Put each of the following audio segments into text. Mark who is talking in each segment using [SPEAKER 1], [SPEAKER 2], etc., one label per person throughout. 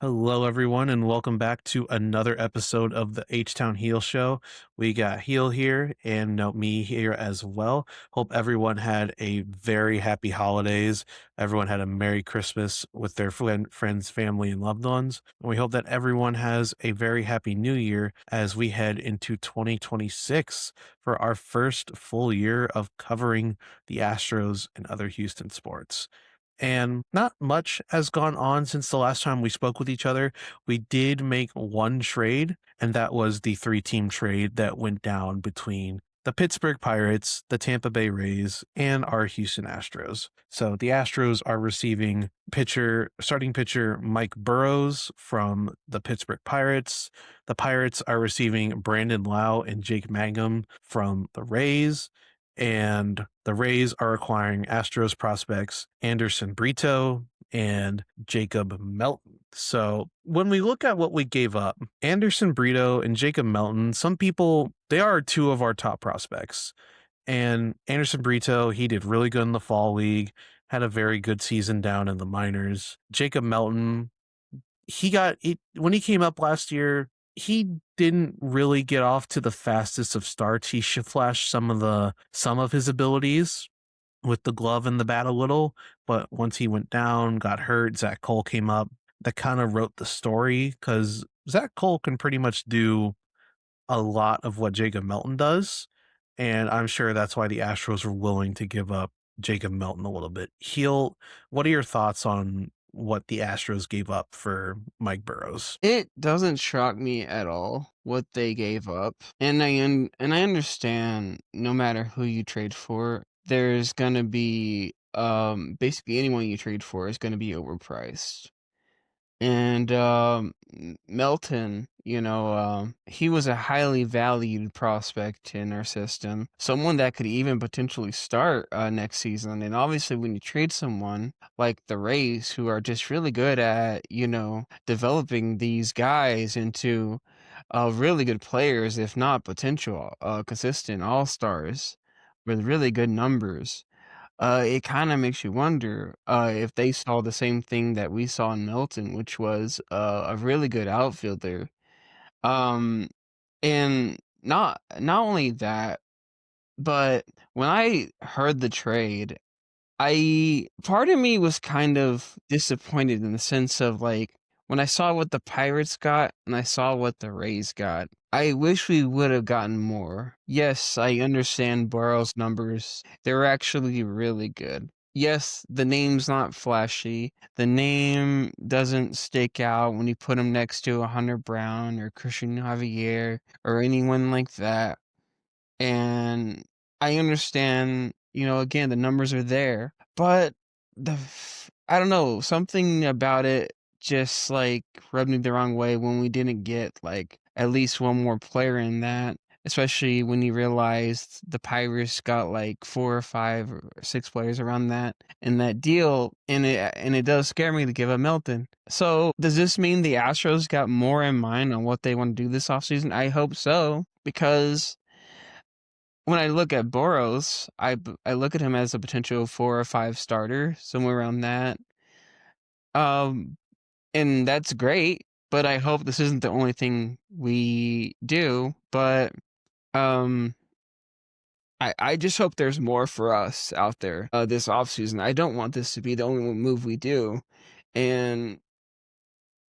[SPEAKER 1] Hello, everyone, and welcome back to another episode of the H Town Heel Show. We got Heel here and me here as well. Hope everyone had a very happy holidays. Everyone had a Merry Christmas with their friends, family, and loved ones. And we hope that everyone has a very happy New Year as we head into 2026 for our first full year of covering the Astros and other Houston sports. And not much has gone on since the last time we spoke with each other. We did make one trade, and that was the three-team trade that went down between the Pittsburgh Pirates, the Tampa Bay Rays, and our Houston Astros. So the Astros are receiving starting pitcher Mike Burrows from the Pittsburgh Pirates. The Pirates are receiving Brandon Lau and Jake Mangum from the Rays, and the Rays are acquiring Astros prospects Anderson Brito and Jacob Melton. So when we look at what we gave up, Anderson Brito and Jacob Melton, some people, they are two of our top prospects. And Anderson Brito, he did really good in the fall league, had a very good season down in the minors. Jacob Melton, when he came up last year, he didn't really get off to the fastest of starts. He should flash some of his abilities with the glove and the bat a little, but once he went down, got hurt, Zach Cole came up. That kind of wrote the story because Zach Cole can pretty much do a lot of what Jacob Melton does, and I'm sure that's why the Astros were willing to give up Jacob Melton a little bit. What are your thoughts on what the Astros gave up for Mike Burrows?
[SPEAKER 2] It doesn't shock me at all what they gave up, and I understand no matter who you trade for, there's gonna be basically anyone you trade for is gonna be overpriced. And Melton, he was a highly valued prospect in our system, someone that could even potentially start next season. And obviously, when you trade someone like the Rays, who are just really good at, developing these guys into really good players, if not potential consistent all stars with really good numbers. It kinda makes you wonder, if they saw the same thing that we saw in Milton, which was, a really good outfielder. Um, and not only that, but when I heard the trade, I part of me was kind of disappointed in the sense of, like, when I saw what the Pirates got and I saw what the Rays got, I wish we would have gotten more. Yes, I understand Burrow's numbers. They're actually really good. Yes, the name's not flashy. The name doesn't stick out when you put him next to a Hunter Brown or Christian Javier or anyone like that. And I understand, again, the numbers are there, but I don't know, something about it just like rubbed me the wrong way when we didn't get like at least one more player in that, especially when you realized the Pirates got like 4 or 5 or 6 players around that in that deal, and it does scare me to give up Melton. So does this mean the Astros got more in mind on what they want to do this offseason? I hope so, because when I look at Boros, I look at him as a potential 4 or 5 starter, somewhere around that. Um, and that's great, but I hope this isn't the only thing we do. But um, I just hope there's more for us out there this offseason. I don't want this to be the only move we do. And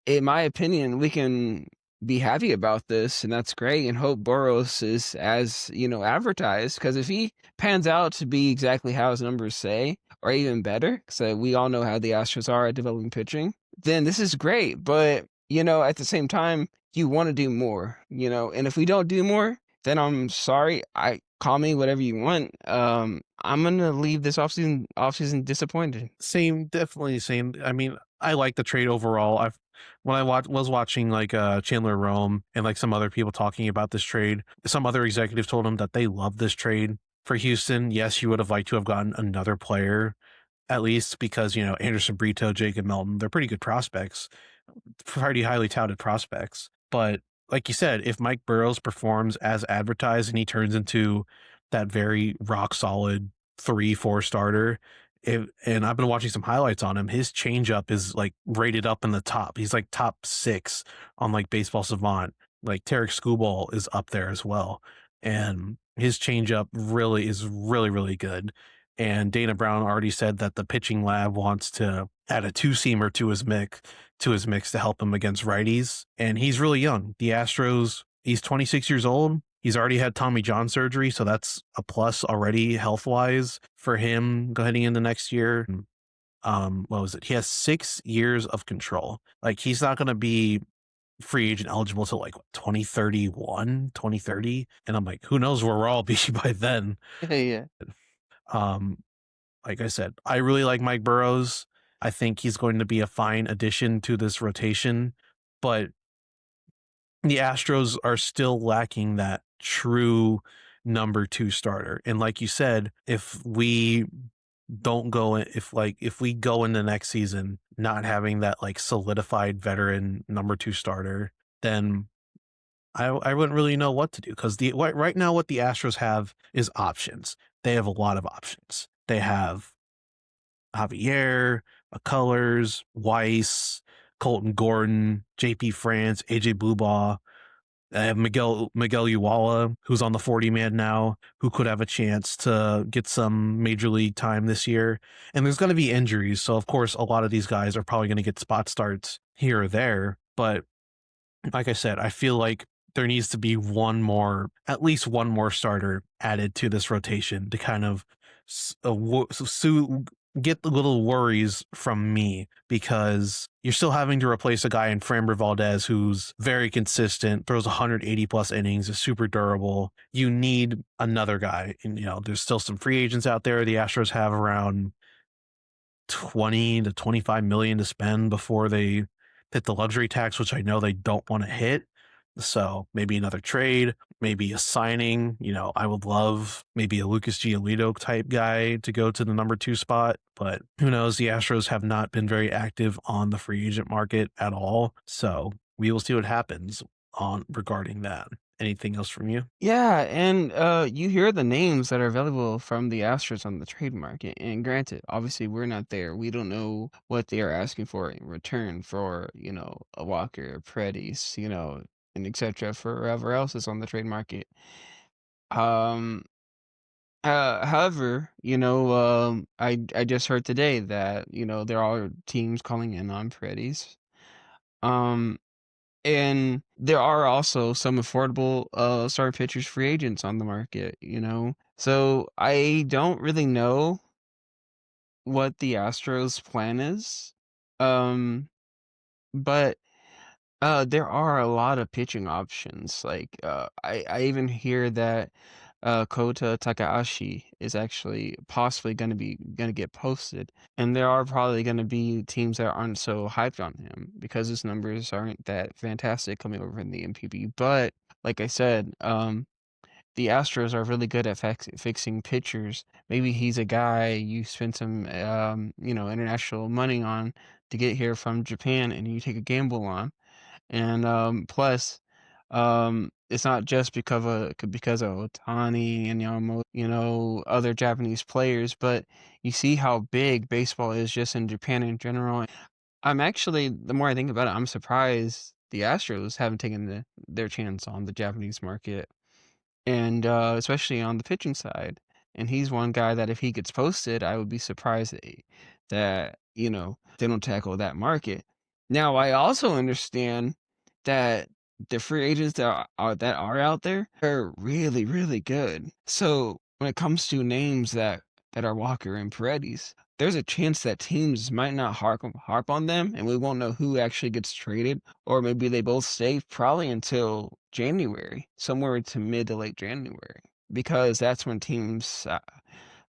[SPEAKER 2] in my opinion, we can be happy about this, and that's great, and hope Boros is as, advertised, because if he pans out to be exactly how his numbers say, or even better, so we all know how the Astros are at developing pitching, then this is great. But, at the same time, you want to do more, and if we don't do more, then I'm sorry. Call me whatever you want. I'm gonna leave this offseason disappointed.
[SPEAKER 1] Same, definitely same. I mean, I like the trade overall. When I was watching like Chandler Rome and like some other people talking about this trade, some other executives told him that they love this trade for Houston. Yes, you would have liked to have gotten another player at least because, Anderson Brito, Jacob Melton, they're pretty good prospects, pretty highly touted prospects. But like you said, if Mike Burrows performs as advertised and he turns into that very rock solid 3-4 starter, and I've been watching some highlights on him. His changeup is like rated up in the top. He's like top 6 on like Baseball Savant. Like Tarek Skubal is up there as well, and his changeup really is really good. And Dana Brown already said that the pitching lab wants to add a 2-seamer to his mix to help him against righties. And he's really young. The Astros, he's 26 years old. He's already had Tommy John surgery, so that's a plus already health wise for him heading into next year. What was it? He has 6 years of control. Like he's not going to be free agent eligible till like 2031, 2030. And I'm like, who knows where we'll all be by then.
[SPEAKER 2] Yeah.
[SPEAKER 1] Um, like I said, I really like Mike Burrows. I think he's going to be a fine addition to this rotation, but the Astros are still lacking that true number 2 starter. And like you said, if we go into next season not having that like solidified veteran number 2 starter, then I wouldn't really know what to do, because right now what the Astros have is options. They have a lot of options. They have Javier, McCullers, Weiss, Colton Gordon, JP France, AJ Blubaugh. Miguel Uwala, who's on the 40-man now, who could have a chance to get some major league time this year. And there's going to be injuries, so of course a lot of these guys are probably going to get spot starts here or there. But like I said, I feel like there needs to be at least one more starter added to this rotation to kind of get the little worries from me, because you're still having to replace a guy in Framber Valdez who's very consistent, throws 180 plus innings, is super durable. You need another guy. And, there's still some free agents out there. The Astros have around 20 to 25 million to spend before they hit the luxury tax, which I know they don't want to hit. So maybe another trade, maybe a signing. I would love maybe a Lucas Giolito type guy to go to the number 2 spot, but who knows? The Astros have not been very active on the free agent market at all. So we will see what happens regarding that. Anything else from you?
[SPEAKER 2] Yeah, and you hear the names that are available from the Astros on the trade market. And granted, obviously we're not there. We don't know what they are asking for in return for, a Walker, Paredes, and etc. for whoever else is on the trade market. Um However, I just heard today that, there are teams calling in on Paredes. Um And there are also some affordable starting pitchers free agents on the market. So I don't really know what the Astros plan is. Um but there are a lot of pitching options. Like I even hear that Kota Takahashi is actually possibly gonna get posted, and there are probably gonna be teams that aren't so hyped on him because his numbers aren't that fantastic coming over in the MPB. But like I said, the Astros are really good at fixing pitchers. Maybe he's a guy you spend some international money on to get here from Japan, and you take a gamble on. And plus, it's not just because of Otani and other Japanese players, but you see how big baseball is just in Japan in general. I'm actually, the more I think about it, I'm surprised the Astros haven't taken their chance on the Japanese market, and especially on the pitching side. And he's one guy that if he gets posted, I would be surprised that they don't tackle that market. Now, I also understand that the free agents that are out there are really, really good. So when it comes to names that are Walker and Paredes, there's a chance that teams might not harp on them, and we won't know who actually gets traded, or maybe they both stay probably until January, somewhere to mid to late January, because that's when teams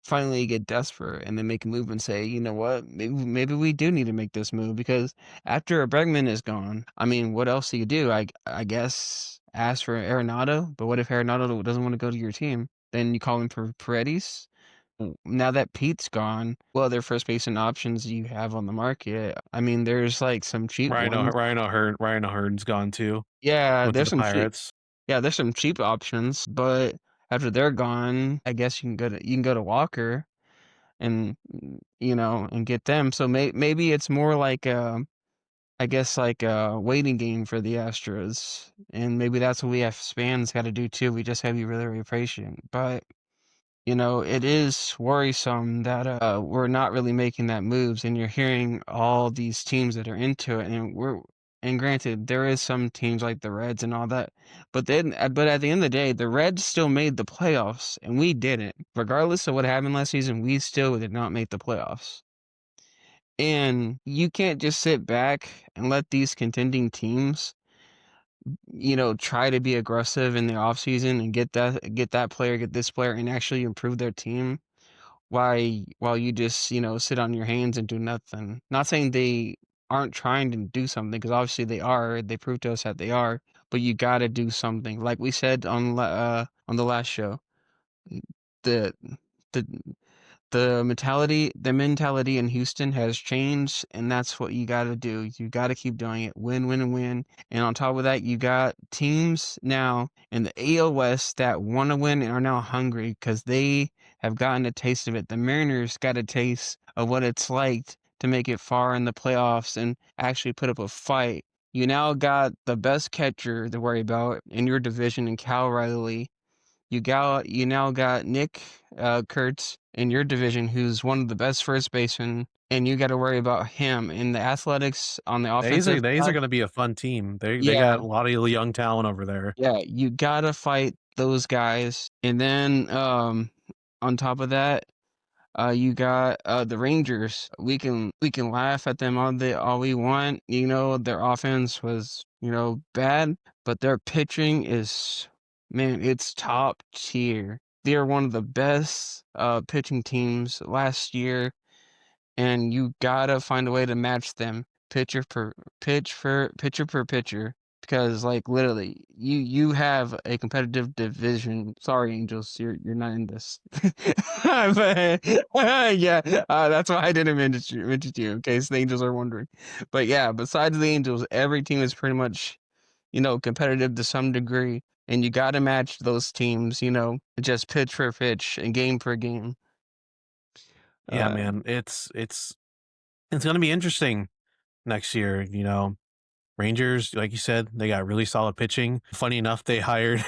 [SPEAKER 2] finally get desperate and they make a move and say, you know what, maybe we do need to make this move, because after a Bregman is gone, I mean, what else do you do? I guess ask for Arenado, but what if Arenado doesn't want to go to your team? Then you call him for Paredes. Now that Pete's gone, what other first baseman options do you have on the market? I mean, there's like some cheap ones.
[SPEAKER 1] Ryan O'Hearn's gone too.
[SPEAKER 2] Yeah,
[SPEAKER 1] Went to
[SPEAKER 2] there's
[SPEAKER 1] the
[SPEAKER 2] some cheap.
[SPEAKER 1] Pirates.
[SPEAKER 2] Yeah, there's some cheap options, but after they're gone, I guess you can go to Walker. and and get them. So maybe it's more like I guess like a waiting game for the Astros, and maybe that's what we as fans got to do too. We just have to be really, really patient. But it is worrisome that we're not really making that moves, and you're hearing all these teams that are into it, and granted, there is some teams like the Reds and all that, but but at the end of the day, the Reds still made the playoffs, and we didn't. Regardless of what happened last season, we still did not make the playoffs. And you can't just sit back and let these contending teams, try to be aggressive in the offseason and get that player, get this player, and actually improve their team while you just, sit on your hands and do nothing. Not saying they aren't trying to do something, because obviously they are. They proved to us that they are, but you got to do something. Like we said on the last show, the the the mentality in Houston has changed, and that's what you got to do. You got to keep doing it. Win, win, and win. And on top of that, you got teams now in the AL West that want to win and are now hungry because they have gotten a taste of it. The Mariners got a taste of what it's like to make it far in the playoffs and actually put up a fight. You now got the best catcher to worry about in your division in Cal Riley. You now got Nick Kurtz in your division, who's one of the best first basemen, and you got to worry about him. In the Athletics on the offensive
[SPEAKER 1] The A's are
[SPEAKER 2] side,
[SPEAKER 1] going to be a fun team. They
[SPEAKER 2] yeah,
[SPEAKER 1] got a lot of young talent over there.
[SPEAKER 2] yeah, you gotta fight those guys, and then on top of that, you got the Rangers. We can laugh at them all we want. Their offense was bad, but their pitching is, man, it's top tier. They are one of the best pitching teams last year, and you gotta find a way to match them pitcher per pitcher, because like literally you have a competitive division. Sorry, Angels, you're not in this. But, yeah, that's why I didn't mention you in case the Angels are wondering. But yeah, besides the Angels, every team is pretty much competitive to some degree, and you got to match those teams, just pitch for pitch and game per game.
[SPEAKER 1] Yeah,
[SPEAKER 2] uh
[SPEAKER 1] man, it's going to be interesting next year. Rangers, like you said, they got really solid pitching. Funny enough, they hired.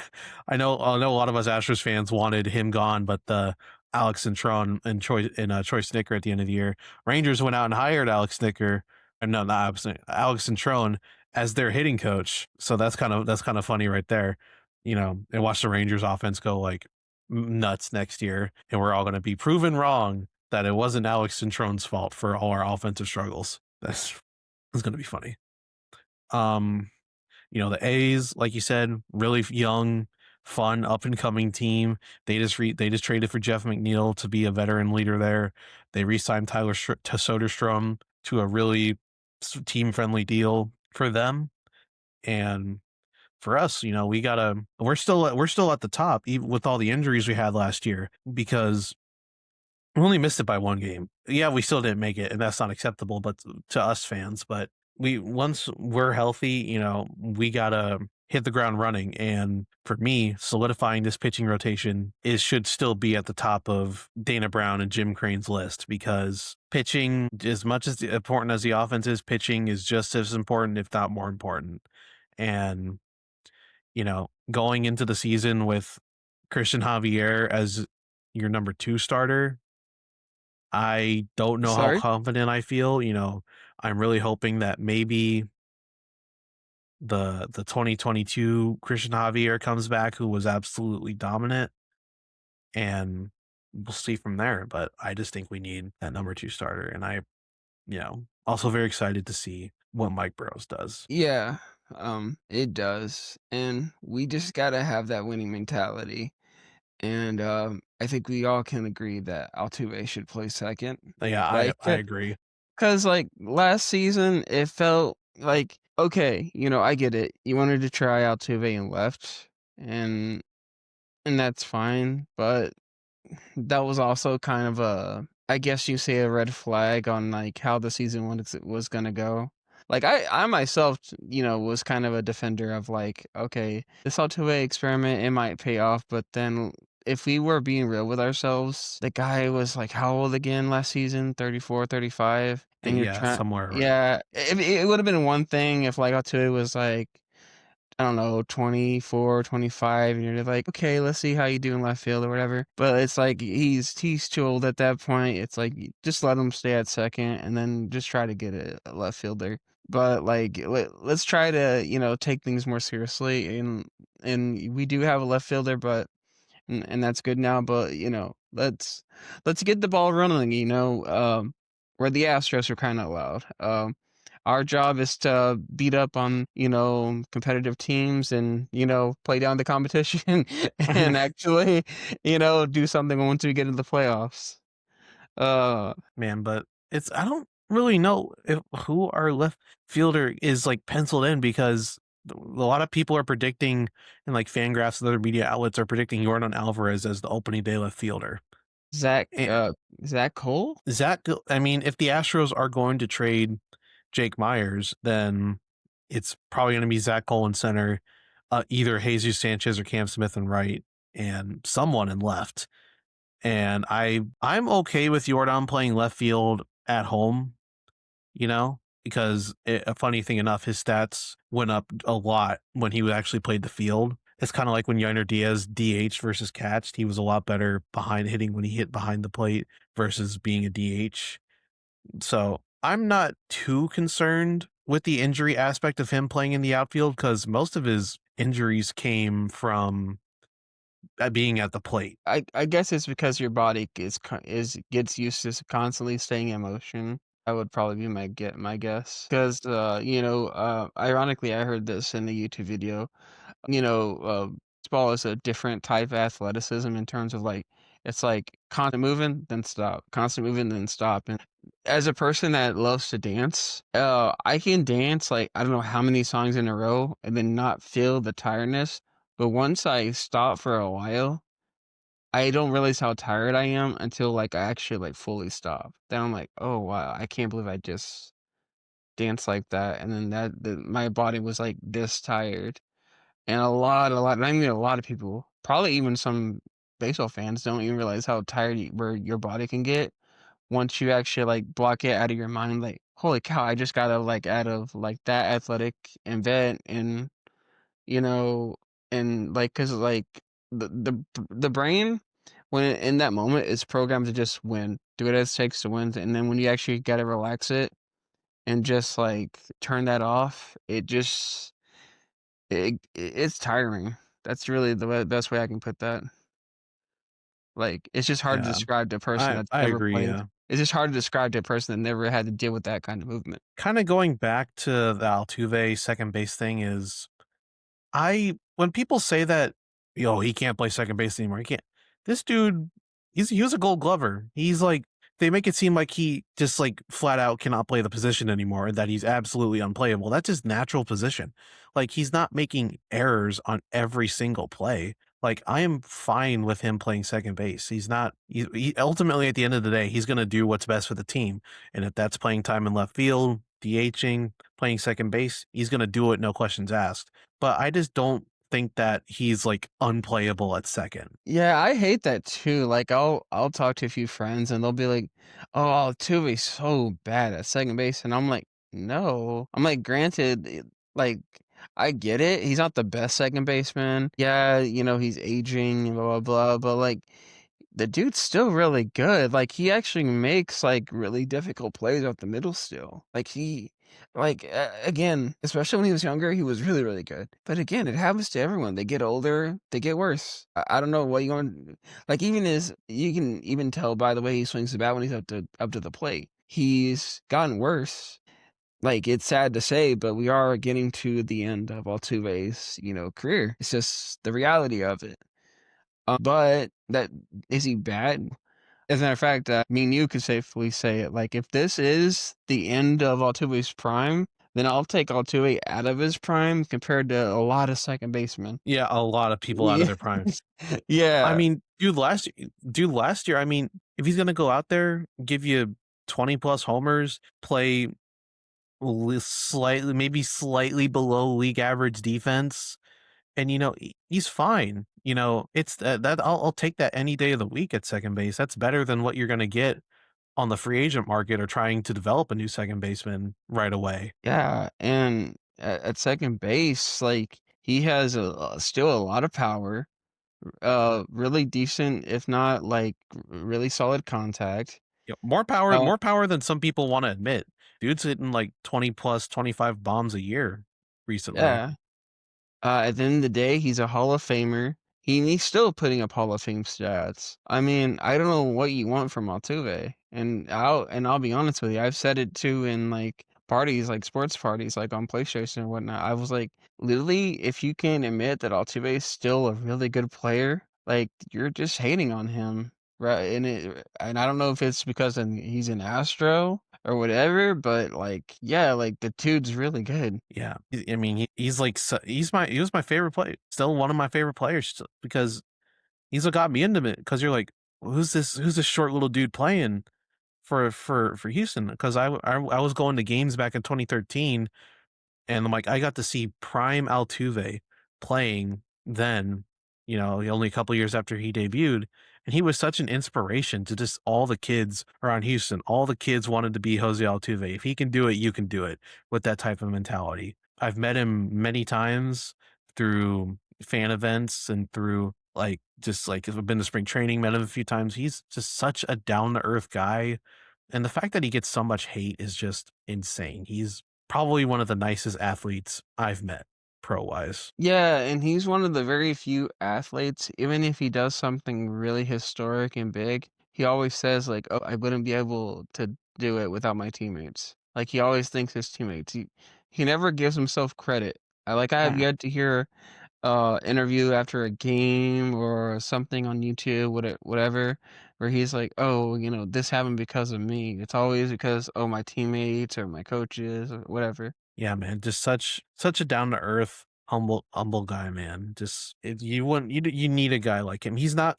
[SPEAKER 1] I know a lot of us Astros fans wanted him gone, but the Alex Cintron and Troy Snicker at the end of the year, Rangers went out and hired Alex Snicker, or no, not Alex Cintron as their hitting coach. So that's kind of funny right there. And watch the Rangers offense go like nuts next year, and we're all going to be proven wrong that it wasn't Alex Cintron's fault for all our offensive struggles. That's going to be funny. Um, the A's, like you said, really young, fun, up and coming team. They just traded for Jeff McNeil to be a veteran leader there. They re-signed Tyler Soderstrom to a really team friendly deal for them. And for us, we're still at the top, even with all the injuries we had last year, because we only missed it by one game. Yeah, we still didn't make it, and that's not acceptable, but to us fans. But once we're healthy, we gotta hit the ground running. And for me, solidifying this pitching rotation should still be at the top of Dana Brown and Jim Crane's list, because pitching, as much as important as the offense is, pitching is just as important, if not more important. And going into the season with Christian Javier as your number 2 starter, I don't know how
[SPEAKER 2] Sorry.
[SPEAKER 1] confident I feel. I'm really hoping that maybe the 2022 Christian Javier comes back, who was absolutely dominant, and we'll see from there. But I just think we need that number 2 starter, and I, also very excited to see what Mike Burrows does.
[SPEAKER 2] Yeah, it does. And we just gotta have that winning mentality. And I think we all can agree that Altuve should play second.
[SPEAKER 1] Yeah,
[SPEAKER 2] Like,
[SPEAKER 1] I agree.
[SPEAKER 2] because like last season, it felt like, okay, I get it. You wanted to try Altuve and left, and that's fine. But that was also kind of I guess you say, a red flag on like how the season was gonna go. Like I myself, was kind of a defender of like, okay, this Altuve experiment, it might pay off, but then if we were being real with ourselves, the guy was like how old again last season? 34, 35, and you're
[SPEAKER 1] Yeah,
[SPEAKER 2] trying.
[SPEAKER 1] somewhere around.
[SPEAKER 2] Yeah, it would have been one thing if like Altuve was like I don't know, 24, 25, and you're like, okay, let's see how you do in left field or whatever. But it's like he's too old at that point. It's like just let him stay at second and then just try to get a left fielder. But like let's try to, take things more seriously and we do have a left fielder, but and that's good now, but let's get the ball running, where the Astros are kind of loud. Our job is to beat up on, competitive teams and, play down the competition and actually, do something once we get into the playoffs. Uh,
[SPEAKER 1] Man, but it's I don't really know who our left fielder is like penciled in because a lot of people are predicting and like Fangraphs and other media outlets are predicting Yordan Alvarez as the opening day left fielder.
[SPEAKER 2] Zach,
[SPEAKER 1] And
[SPEAKER 2] Zach Cole?
[SPEAKER 1] I mean, if the Astros are going to trade Jake Myers, then it's probably going to be Zach Cole in center, either Jesus Sanchez or Cam Smith in right, and someone in left. And I'm okay with Yordan playing left field at home, because a funny thing enough, his stats went up a lot when he actually played the field. It's kind of like when Yainer Diaz DH versus catched. He was a lot better behind hitting when he hit behind the plate versus being a DH. So I'm not too concerned with the injury aspect of him playing in the outfield because most of his injuries came from being at the plate.
[SPEAKER 2] I guess it's because your body gets used to constantly staying in motion. That would probably be my guess. Because ironically, I heard this in the YouTube video. Baseball is a different type of athleticism in terms of like it's like constant moving, then stop, constant moving, then stop. And as a person that loves to dance, I can dance like I don't know how many songs in a row and then not feel the tiredness. But once I stop for a while, I don't realize how tired I am until like I actually like fully stop. Then I'm like, oh wow, I can't believe I just danced like that, and then my body was like this tired. And not even a lot of people, probably even some baseball fans, don't even realize how tired where your body can get once you actually like block it out of your mind. Like, holy cow, I just got out of like that athletic event, and you know, and like, cause like the brain in that moment is programmed to just win, do what it takes to win, and then when you actually gotta relax it and just like turn that off, it's tiring. That's really the best way I can put that. Like, it's just hard to
[SPEAKER 1] Yeah,
[SPEAKER 2] describe to a person
[SPEAKER 1] I
[SPEAKER 2] that's
[SPEAKER 1] I
[SPEAKER 2] never
[SPEAKER 1] agree.
[SPEAKER 2] played.
[SPEAKER 1] Yeah,
[SPEAKER 2] It's just hard to describe to a person that never had to deal with that kind of movement.
[SPEAKER 1] kind of going back to the Altuve second base thing is when people say that, he can't play second base anymore. He can't. This dude, he was a Gold Glover. He's like they make it seem like he just like flat out cannot play the position anymore, and that he's absolutely unplayable. That's his natural position. Like he's not making errors on every single play. Like I am fine with him playing second base. He's not. He ultimately at the end of the day, he's going to do what's best for the team, and if that's playing time in left field, DHing, playing second base, he's going to do it, no questions asked. But I just don't think that he's like unplayable at second.
[SPEAKER 2] Yeah, I hate that too. Like, I'll talk to a few friends and they'll be like, "Oh, Tuve's so bad at second base," and I'm like, "No." I'm like, granted, like I get it. He's not the best second baseman. Yeah, he's aging and blah blah blah, but like the dude's still really good. Like he actually makes like really difficult plays out the middle still. Like again, especially when he was younger, he was really really good. But again, it happens to everyone. They get older, they get worse. I don't know what you going like. Even as you can even tell by the way he swings the bat when he's up to the plate, he's gotten worse. Like it's sad to say, but we are getting to the end of Altuve's career. It's just the reality of it. But that is he bad? As a matter of fact, me and you could safely say it. Like, if this is the end of Altuve's prime, then I'll take Altuve out of his prime compared to a lot of second basemen.
[SPEAKER 1] Yeah, a lot of people out of
[SPEAKER 2] Yeah,
[SPEAKER 1] their prime. I
[SPEAKER 2] yeah,
[SPEAKER 1] mean, last year, I mean, if he's gonna go out there, give you 20 plus homers, play maybe slightly below league average defense, and he's fine. It's that I'll take that any day of the week at second base. That's better than what you're going to get on the free agent market or trying to develop a new second baseman right away.
[SPEAKER 2] Yeah, and at second base, like, he has still a lot of power, really decent, if not, like, really solid contact. Uh
[SPEAKER 1] More power than some people want to admit. Dude's hitting like 20 plus 25 bombs a year recently.
[SPEAKER 2] yeah. At the end of the day, he's a Hall of Famer. He's still putting up Hall of Fame stats. I mean, I don't know what you want from Altuve, and I'll be honest with you. I've said it too in like parties, like sports parties, like on PlayStation or whatnot. I was like, literally, if you can admit that Altuve is still a really good player, like you're just hating on him, right? And I don't know if it's because he's an Astro or whatever, but like, yeah, like the dude's really good.
[SPEAKER 1] Yeah, I mean, he's like he was my favorite player, still one of my favorite players because he's what got me into it. Because you're like, Who's this short little dude playing for Houston? Because I was going to games back in 2013, and I'm like, I got to see prime Altuve playing then, only a couple years after he debuted. And he was such an inspiration to just all the kids around Houston. All the kids wanted to be Jose Altuve. If he can do it, you can do it with that type of mentality. I've met him many times through fan events and through just like I've been to spring training, met him a few times. He's just such a down to earth guy. And the fact that he gets so much hate is just insane. He's probably one of the nicest athletes I've met pro wise.
[SPEAKER 2] Yeah, and he's one of the very few athletes, even if he does something really historic and big, he always says like, "Oh, I wouldn't be able to do it without my teammates." Like he always thinks his teammates. He never gives himself credit. I have
[SPEAKER 1] Yeah.
[SPEAKER 2] yet to hear interview after a game or something on YouTube, whatever, where he's like, "Oh, this happened because of me." It's always because, oh, my teammates or my coaches or whatever.
[SPEAKER 1] Yeah, man, just such a down to earth, humble guy, man. Just you want you need a guy like him. He's not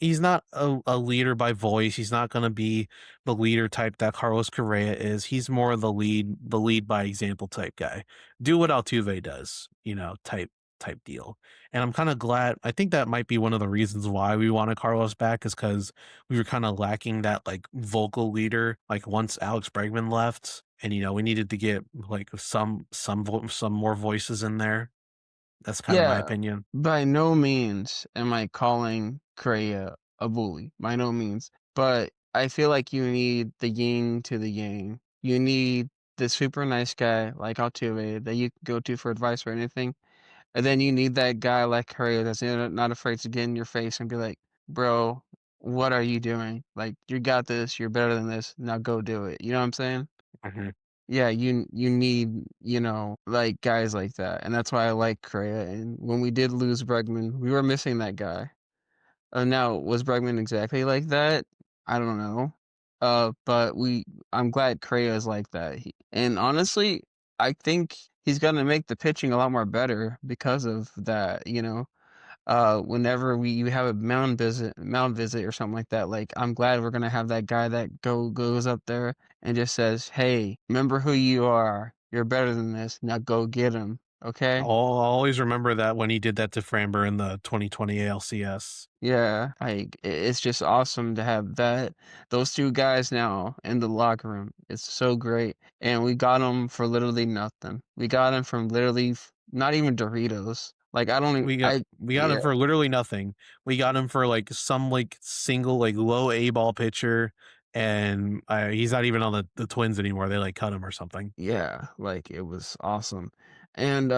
[SPEAKER 1] a leader by voice. He's not going to be the leader type that Carlos Correa is. He's more the lead by example type guy. Do what Altuve does, type deal. And I'm kind of glad. I think that might be one of the reasons why we wanted Carlos back is because we were kind of lacking that like vocal leader. Like once Alex Bregman left, and we needed to get like some more voices in there. That's kind of my
[SPEAKER 2] Yeah,
[SPEAKER 1] opinion.
[SPEAKER 2] by no means am I calling Correa a bully. By no means. But I feel like you need the yin to the yang. You need the super nice guy like Altuve that you can go to for advice or anything. And then you need that guy like Correa that's not afraid to get in your face and be like, bro, what are you doing? Like, you got this. You're better than this. Now go do it. You know what I'm saying?
[SPEAKER 1] Mhm.
[SPEAKER 2] Yeah, you need, like, guys like that, and that's why I like Correa, and when we did lose Bregman, we were missing that guy. Now, was Bregman exactly like that? I don't know. But I'm glad Correa is like that. And honestly, I think he's gonna make the pitching a lot more better because of that, whenever you have a mound visit or something like that, like I'm glad we're gonna have that guy that goes up there and just says, "Hey, remember who you are. You're better than this. Now go get him." Okay?
[SPEAKER 1] I'll always remember that when he did that to Framber in the 2020 ALCS.
[SPEAKER 2] Yeah, like it's just awesome to have those two guys now in the locker room. It's so great, and we got them for literally nothing. We got them from literally not even Doritos. Like I don't even,
[SPEAKER 1] We got
[SPEAKER 2] yeah.
[SPEAKER 1] him for literally nothing. We got him for like some like single like low A ball pitcher, and he's not even on the Twins anymore. They like cut him or something.
[SPEAKER 2] Yeah, like it was awesome. And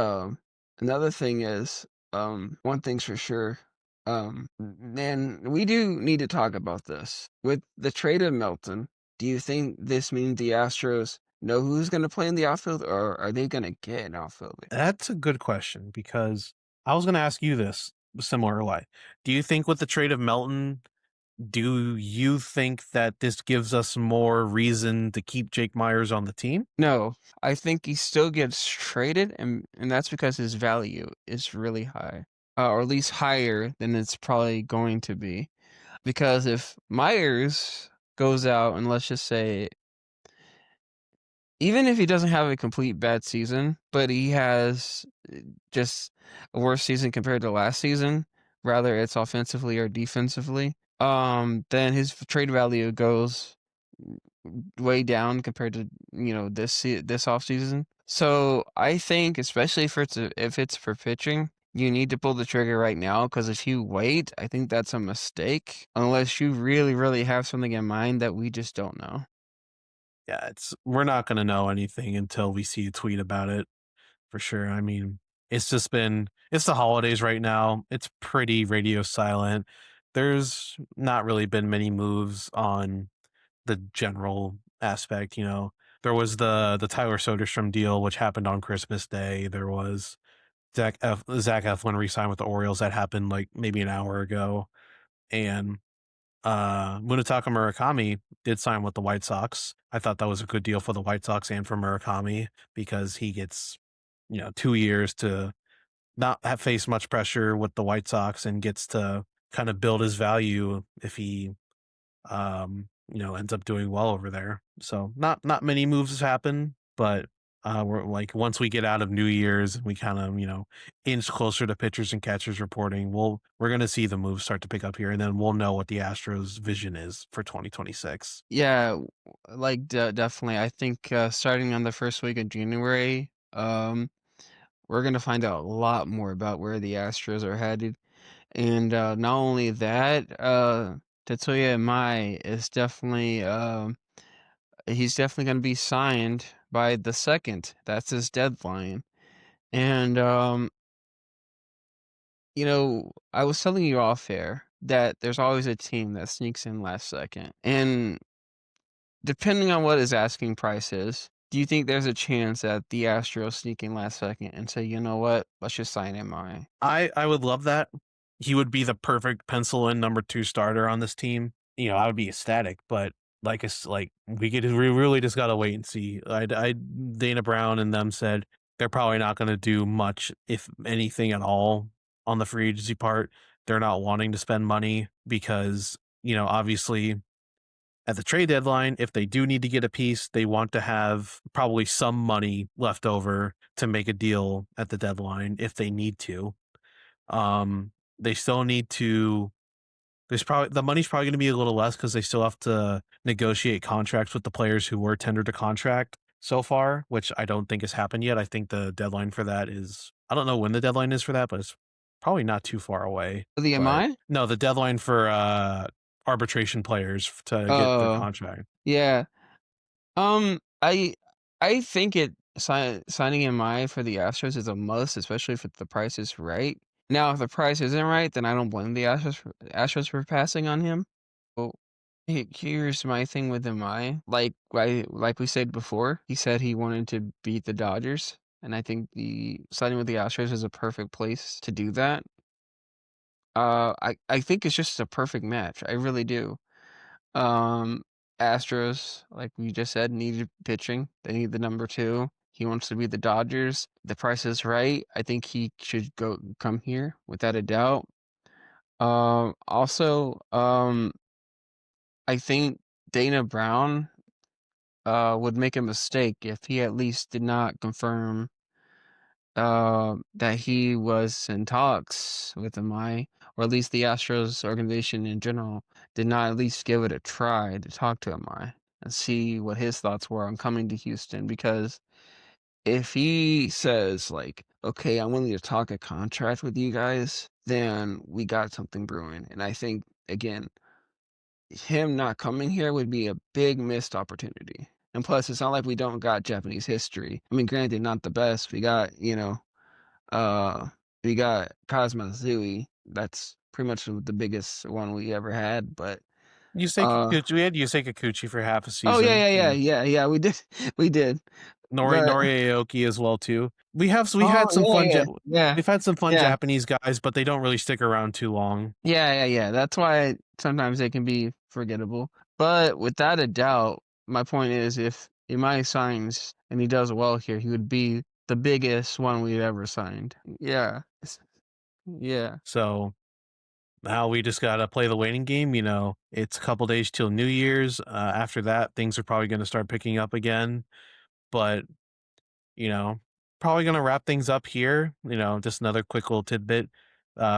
[SPEAKER 2] another thing is, one thing's for sure, man, we do need to talk about this. With the trade of Melton, do you think this means the Astros know who's going to play in the outfield, or are they going to get an outfielder?
[SPEAKER 1] That's a good question because I was going to ask you this similar way. Do you think with the trade of Melton, do you think that this gives us more reason to keep Jake Myers on the team?
[SPEAKER 2] No, I think he still gets traded, and that's because his value is really high, or at least higher than it's probably going to be. Because if Myers goes out and let's just say even if he doesn't have a complete bad season, but he has just a worse season compared to last season, rather it's offensively or defensively, then his trade value goes way down compared to this off season. So I think, especially if it's for pitching, you need to pull the trigger right now, because if you wait, I think that's a mistake, unless you really, really have something in mind that we just don't know.
[SPEAKER 1] Yeah, we're not going to know anything until we see a tweet about it for sure. I mean, it's the holidays right now. It's pretty radio silent. There's not really been many moves on the general aspect, you know. There was the Tyler Soderstrom deal, which happened on Christmas Day. There was Zach Eflin re-signed with the Orioles. That happened like maybe an hour ago. And Munetaka Murakami did sign with the White Sox. I thought that was a good deal for the White Sox and for Murakami, because he gets, 2 years to not have faced much pressure with the White Sox and gets to kind of build his value if he ends up doing well over there. So not many moves happen, but we're like, once we get out of New Year's, we kind of inch closer to pitchers and catchers reporting. We're gonna see the moves start to pick up here, and then we'll know what the Astros' vision is for 2026.
[SPEAKER 2] Yeah, like definitely. I think starting on the first week of January, we're gonna find out a lot more about where the Astros are headed. And not only that, Tetsuya Mai is definitely he's definitely going to be signed by the second. That's his deadline. And I was telling you off air that there's always a team that sneaks in last second. And depending on what his asking price is, do you think there's a chance that the Astros sneak in last second and say, you know what, let's just sign him?
[SPEAKER 1] I would love that. He would be the perfect pencil in number 2 starter on this team. I would be ecstatic, but we really just gotta wait and see. Dana Brown and them said they're probably not going to do much, if anything at all, on the free agency part. They're not wanting to spend money because obviously at the trade deadline, if they do need to get a piece, they want to have probably some money left over to make a deal at the deadline if they need to. They still need to. There's probably the money's probably going to be a little less because they still have to negotiate contracts with the players who were tendered a contract so far, which I don't think has happened yet. I think the deadline for that is, I don't know when the deadline is for that, but it's probably not too far away.
[SPEAKER 2] The
[SPEAKER 1] But
[SPEAKER 2] MI?
[SPEAKER 1] no, the deadline for arbitration players to get their
[SPEAKER 2] Oh,
[SPEAKER 1] contract.
[SPEAKER 2] yeah. I think signing MI for the Astros is a must, especially if the price is right. Now, if the price isn't right, then I don't blame the Astros for passing on him. So here's my thing with MI. Like we said before, he said he wanted to beat the Dodgers, and I think the signing with the Astros is a perfect place to do that. I think it's just a perfect match. I really do. Um, Astros, like we just said, needed pitching. They need the number two. He wants to be the Dodgers. The price is right. I think he should come here without a doubt. Also, I think Dana Brown would make a mistake if he at least did not confirm that he was in talks with MI, or at least the Astros organization in general did not at least give it a try to talk to MI and see what his thoughts were on coming to Houston. Because if he says, like, okay, I'm willing to talk a contract with you guys, then we got something brewing. And I think, again, him not coming here would be a big missed opportunity. And plus, it's not like we don't got Japanese history. I mean, granted, not the best. Uh, we got Cosmo Zooey. That's pretty much the biggest one we ever had. But
[SPEAKER 1] You say Kikuchi, we had Yusei Kikuchi for half a
[SPEAKER 2] oh
[SPEAKER 1] season.
[SPEAKER 2] yeah. We did, we did. But
[SPEAKER 1] Nori Aoki as well too. We
[SPEAKER 2] oh
[SPEAKER 1] had some fun
[SPEAKER 2] yeah,
[SPEAKER 1] we've had some fun
[SPEAKER 2] yeah,
[SPEAKER 1] Japanese guys, but they don't really stick around too long.
[SPEAKER 2] yeah. That's why sometimes they can be forgettable. But without a doubt, my point is, if Imai signs and he does well here, he would be the biggest one we've ever signed. Yeah, yeah.
[SPEAKER 1] So now we just gotta play the waiting game. It's a couple days till New Year's. After that, things are probably going to start picking up again. but probably going to wrap things up here. Just another quick little tidbit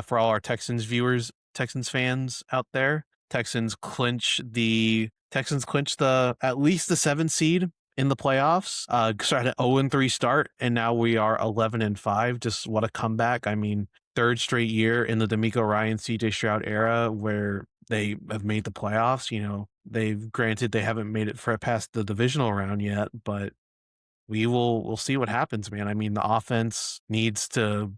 [SPEAKER 1] for all our Texans viewers, Texans fans out there. Texans clinch the at least the 7th seed in the playoffs. Started 0-3 start, and now we are 11-5. Just what a comeback! I mean, third straight year in the D'Amico Ryan, CJ Stroud era where they have made the playoffs. They haven't made it for past the divisional round yet, but we'll see what happens, man. I mean, the offense needs to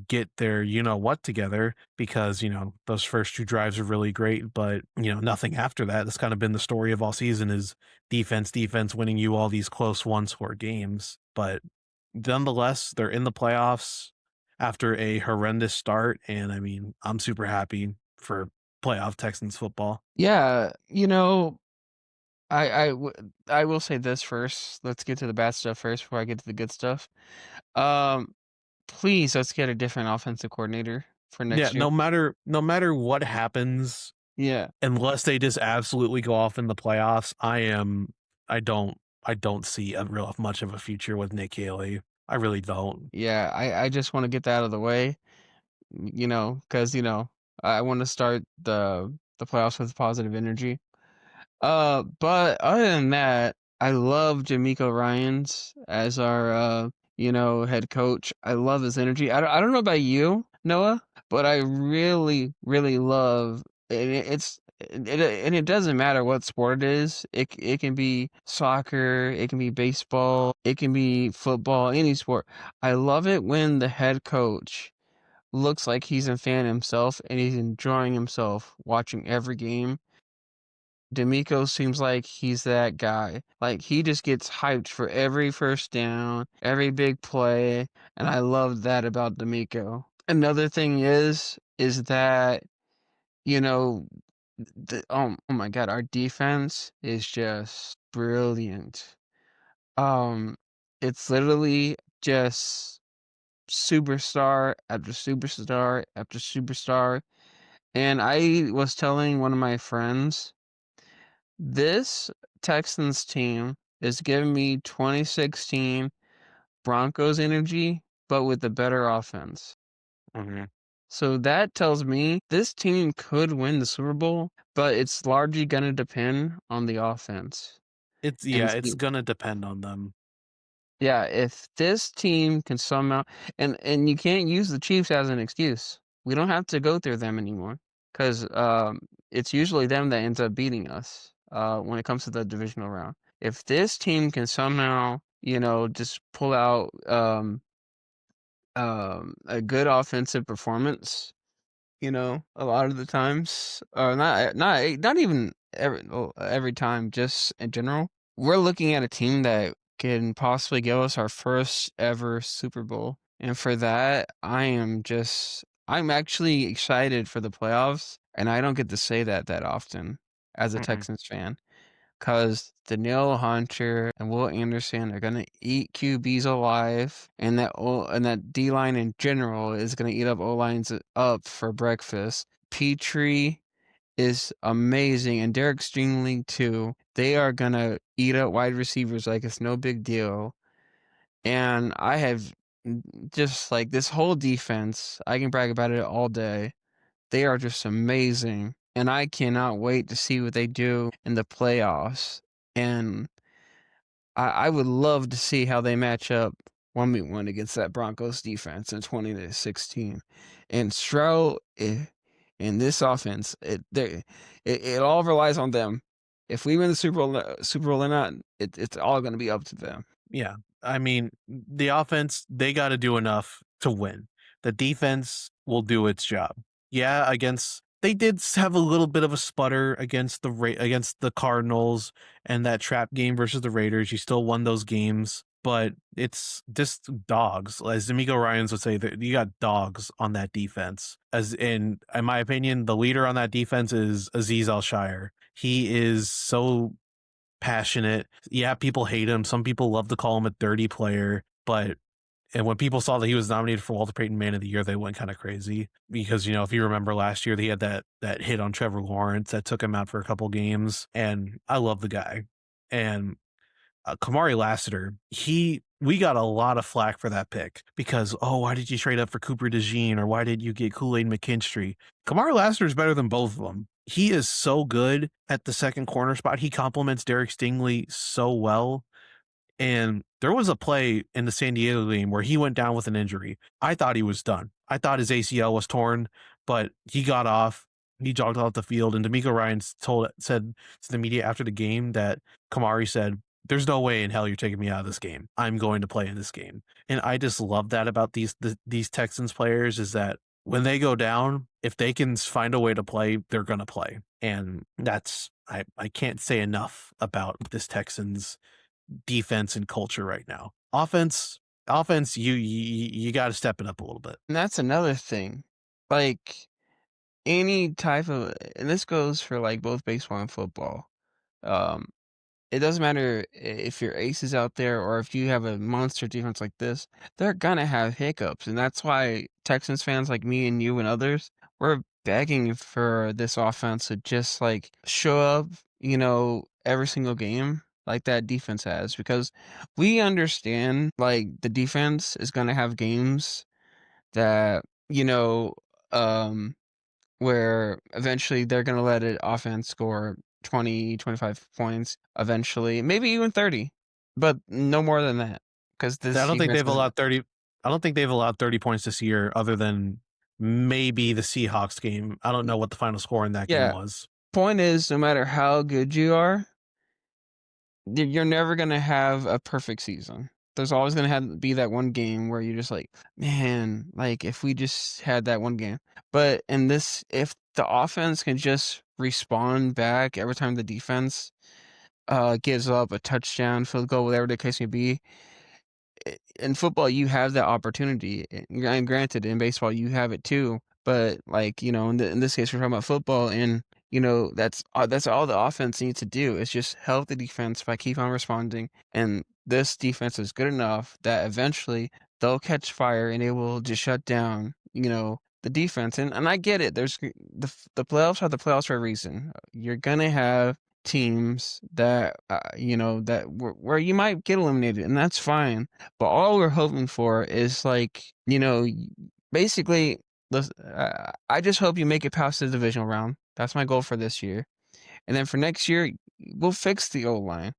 [SPEAKER 1] get their what together because those first 2 drives are really great, but nothing after that. That's kind of been the story of all season is defense winning you all these close 1-score games. But nonetheless, they're in the playoffs after a horrendous start, and I mean, I'm super happy for playoff Texans football.
[SPEAKER 2] Yeah, I will say this first. Let's get to the bad stuff first before I get to the good stuff. Um, Please, let's get a different offensive coordinator for
[SPEAKER 1] Yeah,
[SPEAKER 2] next year.
[SPEAKER 1] no matter what happens,
[SPEAKER 2] Yeah.
[SPEAKER 1] unless they just absolutely go off in the playoffs, I don't see a real much of a future with Nick Haley. I really don't.
[SPEAKER 2] Yeah, I just want to get that out of the way, because I want to start the playoffs with positive energy. But other than that, I love D'Amico Ryans as our head coach. I love his energy. I don't know about you, Noah, but I really, really love and it doesn't matter what sport it is. It can be soccer, it can be baseball, it can be football, any sport. I love it when the head coach looks like he's a fan himself and he's enjoying himself watching every game. D'Amico seems like he's that guy. Like he just gets hyped for every first down, every big play, and I love that about D'Amico. Another thing is that you know oh my god, our defense is just brilliant. Um, it's literally just superstar after superstar after superstar. And I was telling one of my friends, this Texans team is giving me 2016 Broncos energy, but with a better offense.
[SPEAKER 1] Mhm.
[SPEAKER 2] So that tells me this team could win the Super Bowl, but it's largely going to depend on the offense. And
[SPEAKER 1] It's gonna depend on them.
[SPEAKER 2] yeah, if this team can somehow and you can't use the Chiefs as an excuse. We don't have to go through them anymore because it's usually them that ends up beating us when it comes to the divisional round. If this team can somehow, just pull out a good offensive performance, a lot of the times, or not even every time, just in general, we're looking at a team that can possibly give us our first ever Super Bowl. And for that, I'm actually excited for the playoffs, and I don't get to say that often as a
[SPEAKER 1] Mhm.
[SPEAKER 2] Texans fan. Because Danielle Hunter and Will Anderson are gonna eat QBs alive, and that D line in general is gonna eat up O lines up for breakfast. Petrie is amazing, and Derek Stingley too. They are gonna eat up wide receivers like it's no big deal. And I have just like this whole defense. I can brag about it all day. They are just amazing, and I cannot wait to see what they do in the playoffs. And I would love to see how they match up 1v1 against that Broncos defense in 2016. And Stroud in this offense, it all relies on them. If we win the Super Bowl or not, it's all going to be up to them.
[SPEAKER 1] Yeah. I mean, the offense, they got to do enough to win. The defense will do its job. Yeah, they did have a little bit of a sputter against against the Cardinals and that trap game versus the Raiders. You still won those games, but it's just dogs. As D'Amico Ryans would say, that you got dogs on that defense. As in my opinion, the leader on that defense is Aziz Al-Shire. He is so passionate. Yeah, people hate him. Some people love to call him a dirty player, but and when people saw that he was nominated for Walter Payton Man of the Year, they went kind of crazy because if you remember last year, he had that hit on Trevor Lawrence that took him out for a couple games, and I love the guy, and Kamari Lassiter, we got a lot of flack for that pick because, oh, why did you trade up for Cooper DeJean or why did you get Kool-Aid McKinstry? Kamari Lassiter is better than both of them. He is so good at the second corner spot. He complements Derek Stingley so well. And there was a play in the San Diego game where he went down with an injury. I thought he was done. I thought his ACL was torn, but he got off. He jogged off the field, and D'Amico Ryan's said to the media after the game that Kamari said, "There's no way in hell you're taking me out of this game. I'm going to play in this game." And I just love that about these Texans players is that when they go down, if they can find a way to play, they're going to play. And that's I can't say enough about this Texans defense and culture right now. Offense, you got to step it up a little bit.
[SPEAKER 2] And that's another thing. Like any type of, and this goes for like both baseball and football. Um, it doesn't matter if your ace is out there or if you have a monster defense like this, they're gonna have hiccups. And that's why Texans fans like me and you and others, we're begging for this offense to just like show up, every single game like that defense has, because we understand like the defense is gonna have games that, um where eventually they're going to let an offense score 20, 25 points eventually, maybe even 30, but no more than that because
[SPEAKER 1] I
[SPEAKER 2] this
[SPEAKER 1] don't think
[SPEAKER 2] defense
[SPEAKER 1] they've
[SPEAKER 2] is
[SPEAKER 1] allowed 30. I don't think they've allowed 30 points this year, other than maybe the Seahawks game. I don't know what the final score in that game
[SPEAKER 2] yeah.
[SPEAKER 1] was.
[SPEAKER 2] Point is, no matter how good you are, you're never going to have a perfect season. There's always going to have be that one game where you're just like, man, like if we just had that one game. But in this, if the offense can just respond back every time the defense gives up a touchdown, field goal, whatever the case may be. In football, you have that opportunity, and granted, in baseball, you have it too. But like in this case, we're talking about football, and that's all the offense needs to do is just help the defense by keep on responding. And this defense is good enough that eventually they'll catch fire and they will just shut down the defense. And I get it. There's the playoffs are the playoffs for a reason. You're gonna have teams that where you might get eliminated, and that's fine. But all we're hoping for is like basically, I just hope you make it past the divisional round. That's my goal for this year, and then for next year we'll fix the O line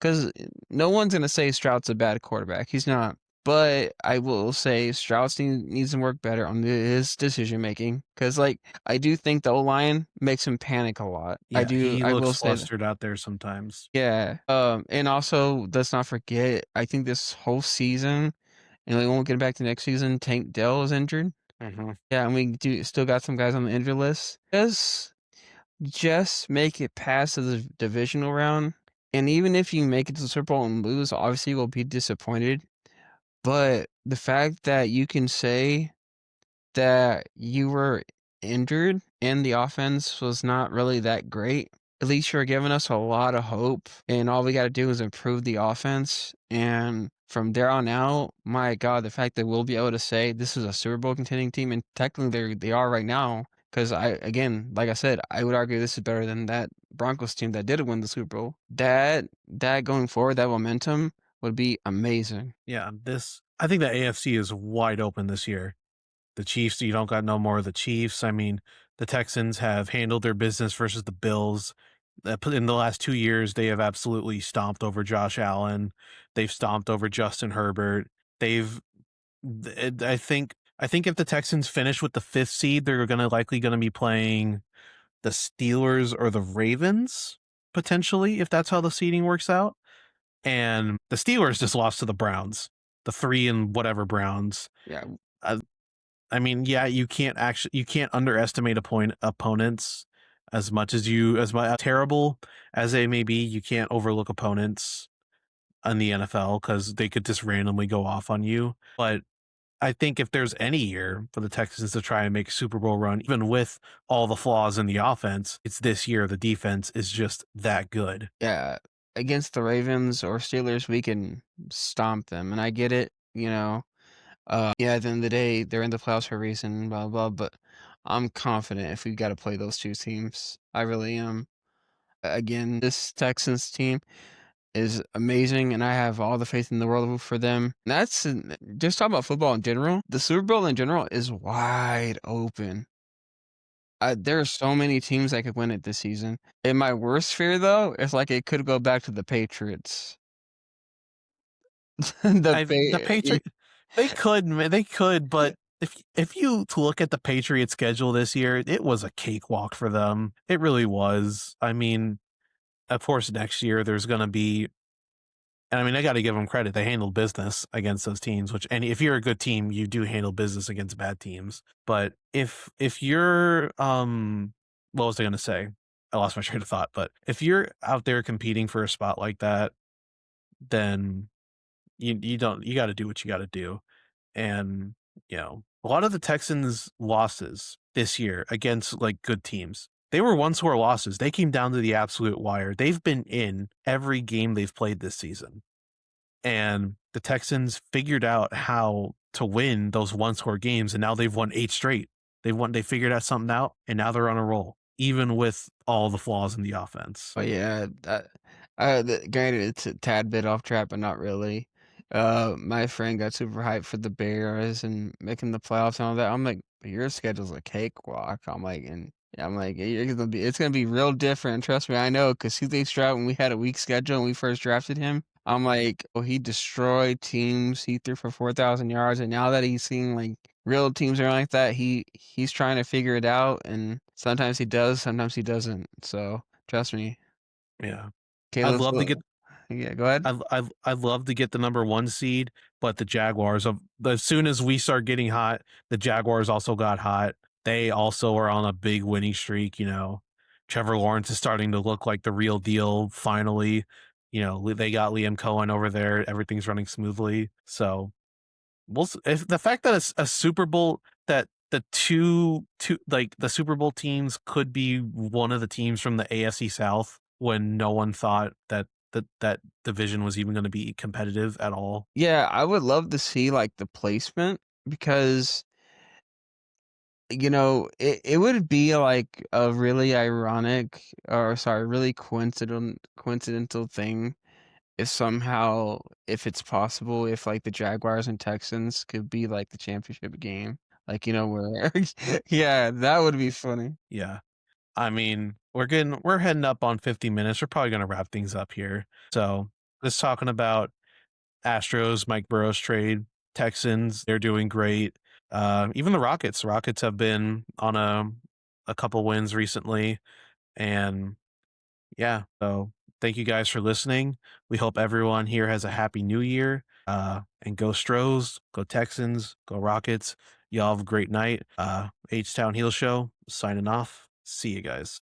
[SPEAKER 2] because no one's gonna say Stroud's a bad quarterback. He's not. But I will say Strauss needs to work better on his decision making because, like, I do think the O line makes him panic a lot.
[SPEAKER 1] Yeah, he
[SPEAKER 2] I will
[SPEAKER 1] looks
[SPEAKER 2] say that.
[SPEAKER 1] flustered out there sometimes.
[SPEAKER 2] Yeah. And also let's not forget, I think this whole season, and we won't get back to next season, Tank Dell is injured.
[SPEAKER 1] Mm-hmm.
[SPEAKER 2] Yeah, and we do still got some guys on the injured list. Just make it past the divisional round. And even if you make it to the Super Bowl and lose, obviously we'll be disappointed. But the fact that you can say that you were injured and the offense was not really that great, at least you're giving us a lot of hope. And all we got to do is improve the offense. And from there on out, my God, the fact that we'll be able to say this is a Super Bowl contending team, and technically they are right now. Because like I said, I would argue this is better than that Broncos team that did win the Super Bowl. That going forward, that momentum would be amazing.
[SPEAKER 1] Yeah, I think the AFC is wide open this year. The Chiefs, you don't got no more of the Chiefs. I mean, the Texans have handled their business versus the Bills. In the last 2 years, they have absolutely stomped over Josh Allen. They've stomped over Justin Herbert. I think if the Texans finish with the 5th seed, they're likely going to be playing the Steelers or the Ravens, potentially, if that's how the seeding works out. And the Steelers just lost to the Browns, the 3 and whatever Browns.
[SPEAKER 2] Yeah.
[SPEAKER 1] I mean, yeah, you can't underestimate opponents as terrible as they may be. You can't overlook opponents in the NFL because they could just randomly go off on you. But I think if there's any year for the Texans to try and make a Super Bowl run, even with all the flaws in the offense, it's this year. The defense is just that good.
[SPEAKER 2] Yeah, against the Ravens or Steelers, we can stomp them, and I get it. Yeah, at the end of the day, they're in the playoffs for a reason, blah blah. But I'm confident if we got to play those two teams, I really am. Again, this Texans team, is amazing, and I have all the faith in the world for them. That's just talking about football in general. The Super Bowl in general is wide open. There are so many teams that could win it this season. And my worst fear, though, is like it could go back to the Patriots. The
[SPEAKER 1] The
[SPEAKER 2] pa
[SPEAKER 1] Patriot they could, man, they could, but if you look at the Patriots schedule this year, it was a cakewalk for them. It really was. I mean, of course, next year there's gonna be, and I mean, I gotta give them credit. They handled business against those teams, which, and if you're a good team, you do handle business against bad teams. But if you're what was I gonna say? I lost my train of thought. But if you're out there competing for a spot like that, then you don't, you gotta do what you gotta do. And, a lot of the Texans' losses this year against like good teams, they were one score losses. They came down to the absolute wire. They've been in every game they've played this season. And the Texans figured out how to win those one score games. And now they've won 8 straight. They figured out something out, and now they're on a roll, even with all the flaws in the offense.
[SPEAKER 2] Oh yeah, granted it's a tad bit off track, but not really. My friend got super hyped for the Bears and making the playoffs and all that. I'm like, your schedule's a cakewalk. I'm like, and yeah, I'm like, it's gonna be real different. Trust me, I know, because CJ Stroud, when we had a weak schedule when we first drafted him, I'm like, oh, he destroyed teams. He threw for 4,000 yards, and now that he's seeing like real teams are like that, he's trying to figure it out, and sometimes he does, sometimes he doesn't. So trust me.
[SPEAKER 1] Yeah. I'd
[SPEAKER 2] Caleb's
[SPEAKER 1] love to get
[SPEAKER 2] yeah, go ahead.
[SPEAKER 1] I'd love to get the number 1 seed, but the Jaguars, of as soon as we start getting hot, the Jaguars also got hot. They also are on a big winning streak. Trevor Lawrence is starting to look like the real deal finally. They got Liam Cohen over there. Everything's running smoothly. So, if the fact that it's a Super Bowl, that the two like the Super Bowl teams could be one of the teams from the AFC South, when no one thought that division was even going to be competitive at all.
[SPEAKER 2] Yeah, I would love to see like the placement because it would be like a really ironic or sorry, really coincidental thing if somehow if it's possible if like the Jaguars and Texans could be like the championship game. Like, where yeah, that would be funny.
[SPEAKER 1] Yeah. I mean, we're heading up on 50 minutes. We're probably going to wrap things up here. So, just talking about Astros, Mike Burrows trade, Texans, they're doing great. Even the Rockets. Rockets have been on a couple wins recently, and yeah. So thank you guys for listening. We hope everyone here has a happy new year. And go Stros, go Texans, go Rockets. Y'all have a great night. H Town Heel Show signing off. See you guys.